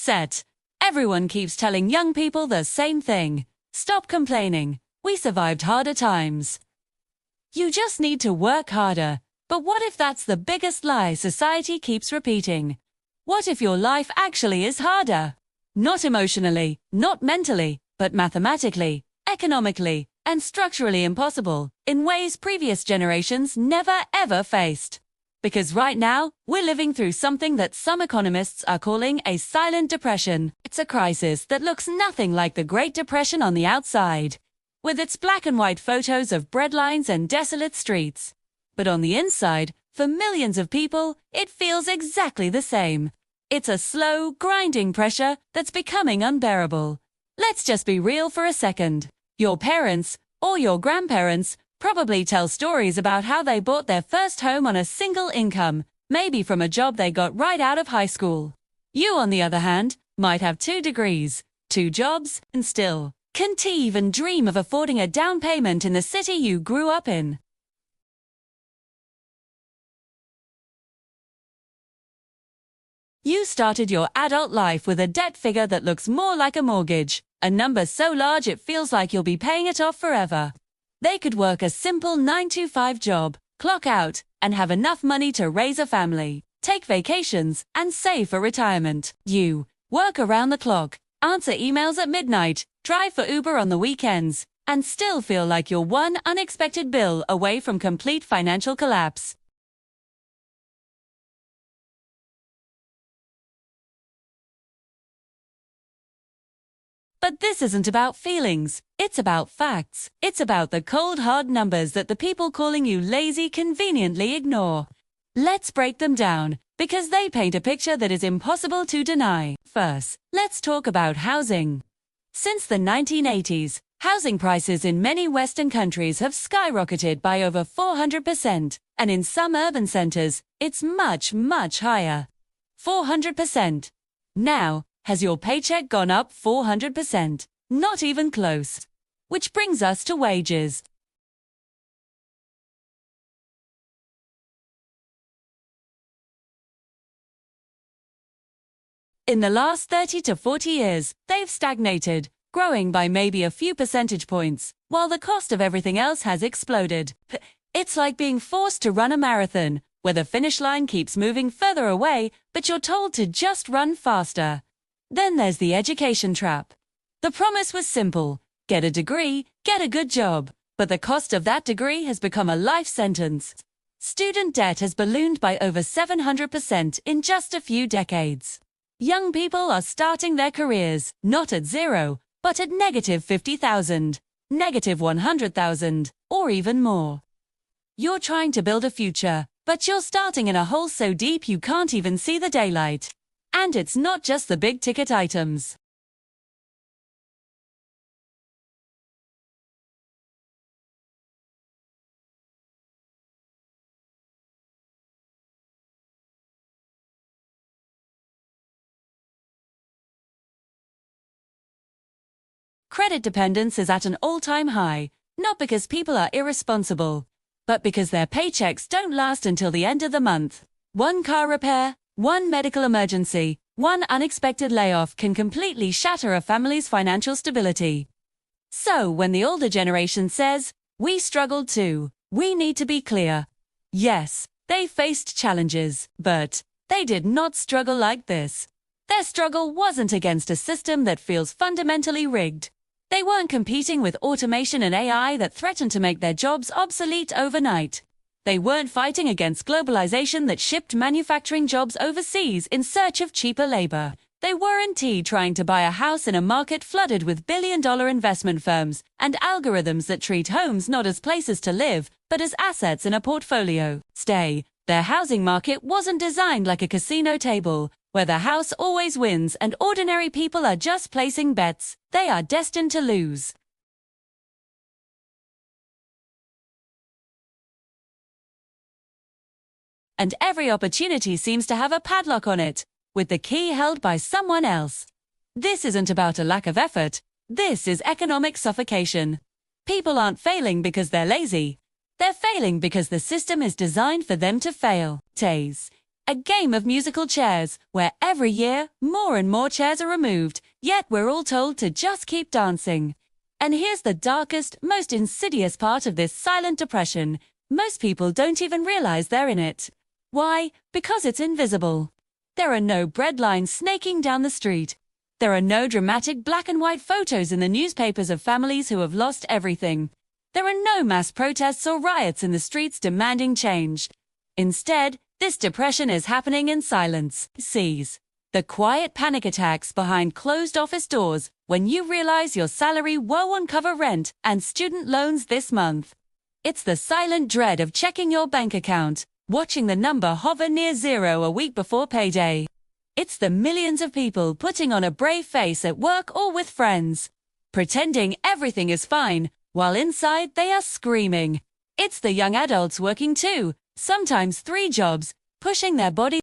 Set. Everyone keeps telling young people the same thing. Stop complaining. We survived harder times. You just need to work harder. But what if that's the biggest lie society keeps repeating? What if your life actually is harder? Not emotionally, not mentally, but mathematically, economically, and structurally impossible, in ways previous generations never ever faced. Because right now, we're living through something that some economists are calling a silent depression. It's a crisis that looks nothing like the Great Depression on the outside, with its black and white photos of breadlines and desolate streets. But on the inside, for millions of people, it feels exactly the same. It's a slow, grinding pressure that's becoming unbearable. Let's just be real for a second. Your parents, or your grandparents, probably tell stories about how they bought their first home on a single income, maybe from a job they got right out of high school. You, on the other hand, might have 2 degrees, 2 jobs, and still can't even dream of affording a down payment in the city you grew up in. You started your adult life with a debt figure that looks more like a mortgage, a number so large it feels like you'll be paying it off forever. They could work a simple 9-to-5 job, clock out, and have enough money to raise a family, take vacations, and save for retirement. You work around the clock, answer emails at midnight, drive for Uber on the weekends, and still feel like you're one unexpected bill away from complete financial collapse. But this isn't about feelings, it's about facts. It's about the cold hard numbers that the people calling you lazy conveniently ignore. Let's break them down, because they paint a picture that is impossible to deny. First, let's talk about housing. Since the 1980s, housing prices in many Western countries have skyrocketed by over 400%, and in some urban centers, it's much, much higher. 400%. Now, has your paycheck gone up 400%? Not even close. Which brings us to wages. In the last 30 to 40 years, they've stagnated, growing by maybe a few percentage points, while the cost of everything else has exploded. It's like being forced to run a marathon, where the finish line keeps moving further away, but you're told to just run faster. Then there's the education trap. The promise was simple: get a degree, get a good job. But the cost of that degree has become a life sentence. Student debt has ballooned by over 700% in just a few decades. Young people are starting their careers, not at zero, but at negative 50,000, negative 100,000, or even more. You're trying to build a future, but you're starting in a hole so deep you can't even see the daylight. And it's not just the big-ticket items. Credit dependence is at an all-time high, not because people are irresponsible, but because their paychecks don't last until the end of the month. One car repair, one medical emergency, one unexpected layoff can completely shatter a family's financial stability. So when the older generation says, "We struggled too," we need to be clear. Yes, they faced challenges, but they did not struggle like this. Their struggle wasn't against a system that feels fundamentally rigged. They weren't competing with automation and AI that threatened to make their jobs obsolete overnight. They weren't fighting against globalization that shipped manufacturing jobs overseas in search of cheaper labor. They weren't trying to buy a house in a market flooded with billion-dollar investment firms and algorithms that treat homes not as places to live, but as assets in a portfolio. Their housing market wasn't designed like a casino table, where the house always wins and ordinary people are just placing bets. They are destined to lose. And every opportunity seems to have a padlock on it, with the key held by someone else. This isn't about a lack of effort. This is economic suffocation. People aren't failing because they're lazy. They're failing because the system is designed for them to fail. A game of musical chairs, where every year more and more chairs are removed, yet we're all told to just keep dancing. And here's the darkest, most insidious part of this silent depression. Most people don't even realize they're in it. Why? Because it's invisible. There are no breadlines snaking down the street. There are no dramatic black and white photos in the newspapers of families who have lost everything. There are no mass protests or riots in the streets demanding change. Instead, this depression is happening in silence. Seize the quiet panic attacks behind closed office doors when you realize your salary won't cover rent and student loans this month. It's the silent dread of checking your bank account, watching the number hover near zero a week before payday. It's the millions of people putting on a brave face at work or with friends, pretending everything is fine, while inside they are screaming. It's the young adults working 2, sometimes 3 jobs, pushing their bodies.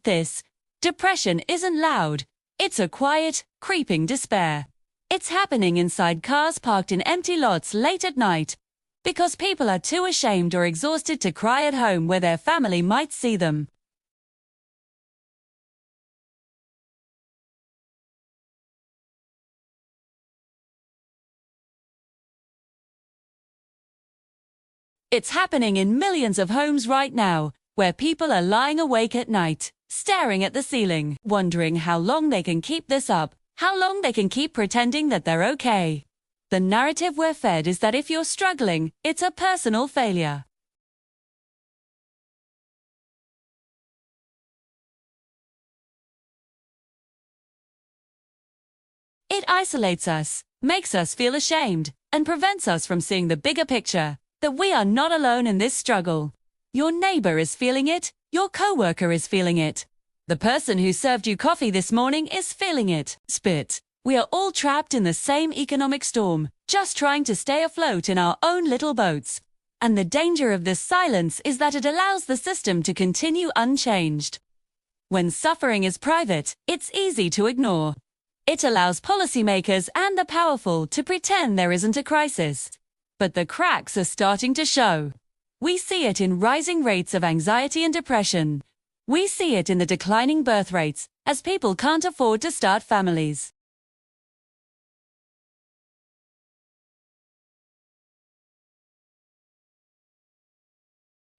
This depression isn't loud. It's a quiet, creeping despair. It's happening inside cars parked in empty lots late at night, because people are too ashamed or exhausted to cry at home where their family might see them. It's happening in millions of homes right now, where people are lying awake at night, staring at the ceiling, wondering how long they can keep this up, how long they can keep pretending that they're okay. The narrative we're fed is that if you're struggling, it's a personal failure. It isolates us, makes us feel ashamed, and prevents us from seeing the bigger picture, that we are not alone in this struggle. Your neighbor is feeling it, your coworker is feeling it. The person who served you coffee this morning is feeling it. Spit. We are all trapped in the same economic storm, just trying to stay afloat in our own little boats. And the danger of this silence is that it allows the system to continue unchanged. When suffering is private, it's easy to ignore. It allows policymakers and the powerful to pretend there isn't a crisis. But the cracks are starting to show. We see it in rising rates of anxiety and depression. We see it in the declining birth rates, as people can't afford to start families.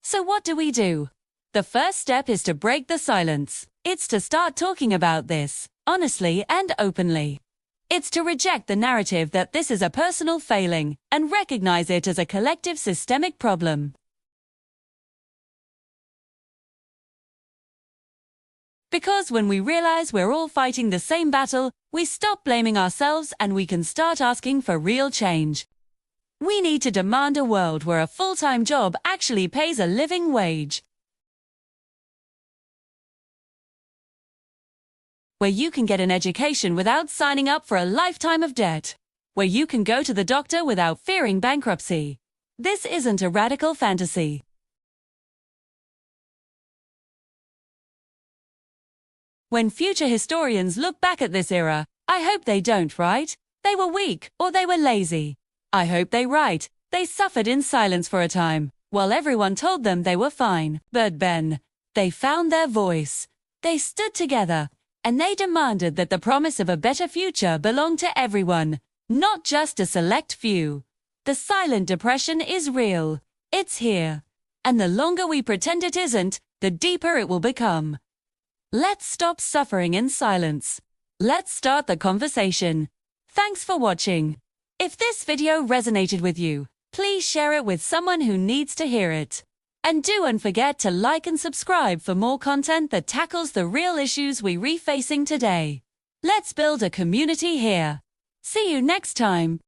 So what do we do? The first step is to break the silence. It's to start talking about this, honestly and openly. It's to reject the narrative that this is a personal failing and recognize it as a collective systemic problem. Because when we realize we're all fighting the same battle, we stop blaming ourselves and we can start asking for real change. We need to demand a world where a full-time job actually pays a living wage. Where you can get an education without signing up for a lifetime of debt. Where you can go to the doctor without fearing bankruptcy. This isn't a radical fantasy. When future historians look back at this era, I hope they don't write, "They were weak," or "They were lazy." I hope they write, "They suffered in silence for a time, while everyone told them they were fine. But then, they found their voice. They stood together, and they demanded that the promise of a better future belonged to everyone, not just a select few. The silent depression is real. It's here. And the longer we pretend it isn't, the deeper it will become. Let's stop suffering in silence. Let's start the conversation. Thanks for watching. If this video resonated with you, please share it with someone who needs to hear it. And don't forget to like and subscribe for more content that tackles the real issues we're facing today. Let's build a community here. See you next time.